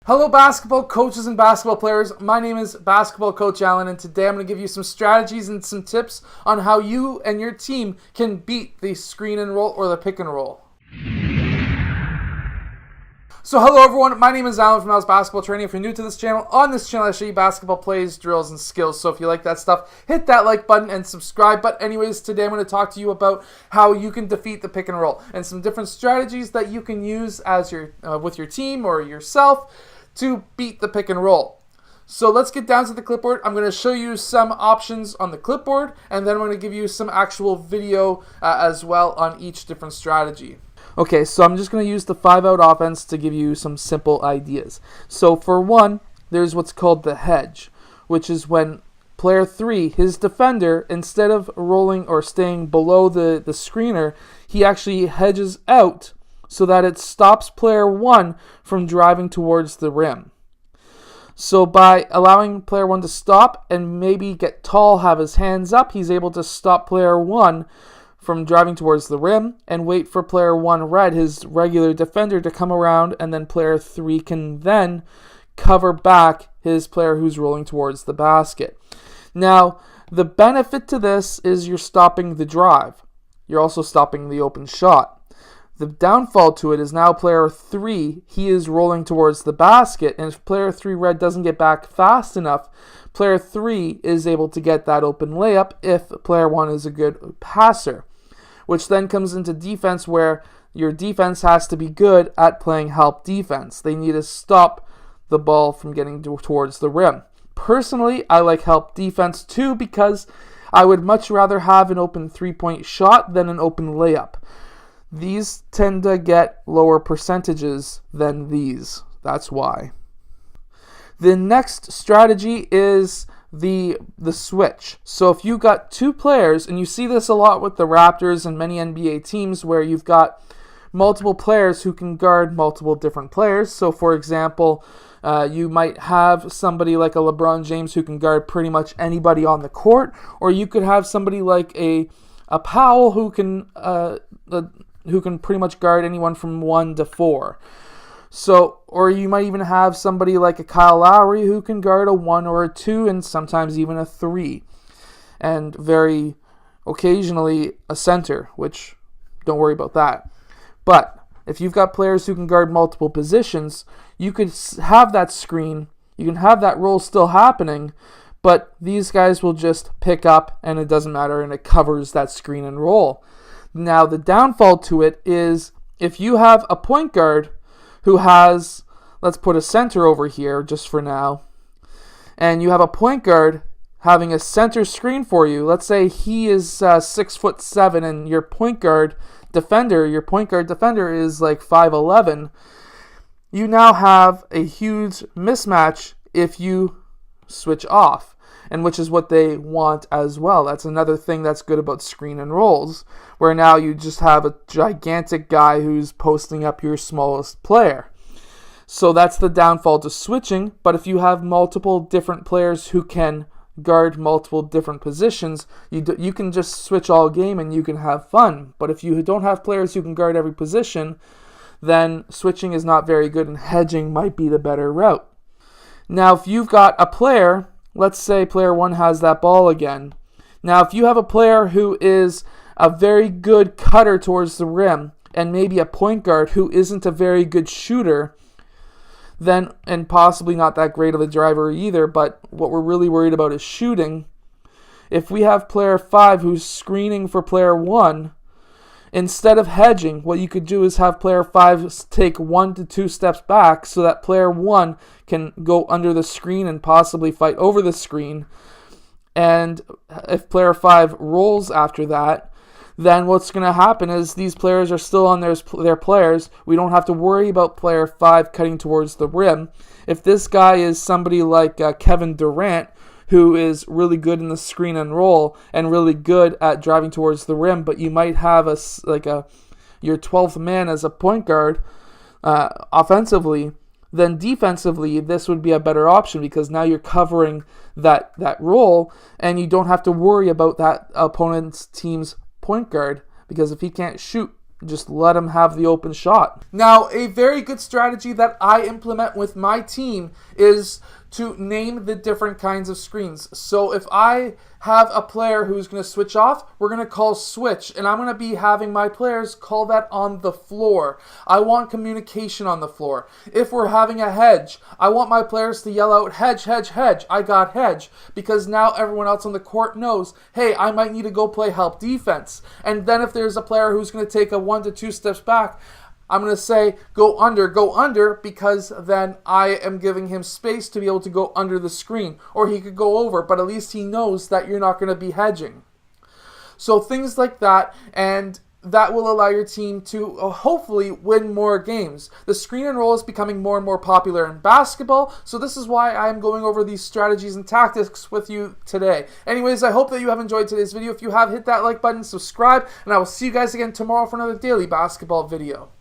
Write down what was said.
Hello basketball coaches and basketball players, my name is Basketball Coach Allen, and today I'm going to give you some strategies and some tips on how you and your team can beat the screen and roll or the pick and roll. So hello everyone, my name is Allen from Al's Basketball Training. If you're new to this channel, on this channel I show you basketball plays, drills, and skills. So if you like that stuff, hit that like button and subscribe. But anyways, today I'm going to talk to you about how you can defeat the pick and roll and some different strategies that you can use as with your team or yourself to beat the pick and roll. So let's get down to the clipboard. I'm going to show you some options on the clipboard, and then I'm going to give you some actual video as well on each different strategy. Okay, so I'm just going to use the 5-out offense to give you some simple ideas. So for one, there's what's called the hedge, which is when player 3, his defender, instead of rolling or staying below the screener, he actually hedges out so that it stops player 1 from driving towards the rim. So by allowing player 1 to stop and maybe get tall, have his hands up, he's able to stop player 1 from driving towards the rim and wait for player 1 red, his regular defender, to come around, and then player 3 can then cover back his player who's rolling towards the basket. Now, the benefit to this is you're stopping the drive. You're also stopping the open shot. The downfall to it is now player 3, he is rolling towards the basket, and if player 3 red doesn't get back fast enough, player 3 is able to get that open layup if player 1 is a good passer, which then comes into defense, where your defense has to be good at playing help defense. They need to stop the ball from getting towards the rim. Personally, I like help defense too, because I would much rather have an open three-point shot than an open layup. These tend to get lower percentages than these. That's why. The next strategy is the switch. So if you got two players, and you see this a lot with the Raptors and many NBA teams, where you've got multiple players who can guard multiple different players. So for example, you might have somebody like a LeBron James who can guard pretty much anybody on the court, or you could have somebody like a Powell who can pretty much guard anyone from 1 to 4. So, or you might even have somebody like a Kyle Lowry who can guard a 1 or a 2 and sometimes even a 3. And very occasionally a center, which don't worry about that. But if you've got players who can guard multiple positions, you could have that screen, you can have that roll still happening, but these guys will just pick up and it doesn't matter, and it covers that screen and roll. Now, the downfall to it is if you have a point guard who has, let's put a center over here just for now, and you have a point guard having a center screen for you. Let's say he is 6'7", and your point guard defender is like 5'11". You now have a huge mismatch if you switch off, and which is what they want as well. That's another thing that's good about screen and rolls, where now you just have a gigantic guy who's posting up your smallest player. So that's the downfall to switching. But if you have multiple different players who can guard multiple different positions, you can just switch all game and you can have fun. But if you don't have players who can guard every position, then switching is not very good, and hedging might be the better route. Now, if you've got a player, let's say player 1 has that ball again. Now, if you have a player who is a very good cutter towards the rim, and maybe a point guard who isn't a very good shooter, then, and possibly not that great of a driver either, but what we're really worried about is shooting. If we have player 5 who's screening for player 1, instead of hedging, what you could do is have player 5 take 1 to 2 steps back so that player 1 can go under the screen and possibly fight over the screen. And if player 5 rolls after that, then what's going to happen is these players are still on their players. We don't have to worry about player 5 cutting towards the rim. If this guy is somebody like Kevin Durant, who is really good in the screen and roll and really good at driving towards the rim, but you might have your 12th man as a point guard offensively, then defensively this would be a better option, because now you're covering that role and you don't have to worry about that opponent's team's point guard, because if he can't shoot, just let him have the open shot. Now, a very good strategy that I implement with my team is to name the different kinds of screens. So if I have a player who's going to switch off, we're going to call switch, and I'm going to be having my players call that on the floor. I want communication on the floor. If we're having a hedge, I want my players to yell out, hedge, hedge, hedge, I got hedge, because now everyone else on the court knows, hey, I might need to go play help defense. And then if there's a player who's going to take a 1 to 2 steps back, I'm going to say, go under, because then I am giving him space to be able to go under the screen. Or he could go over, but at least he knows that you're not going to be hedging. So things like that, and that will allow your team to hopefully win more games. The screen and roll is becoming more and more popular in basketball, so this is why I'm going over these strategies and tactics with you today. Anyways, I hope that you have enjoyed today's video. If you have, hit that like button, subscribe, and I will see you guys again tomorrow for another daily basketball video.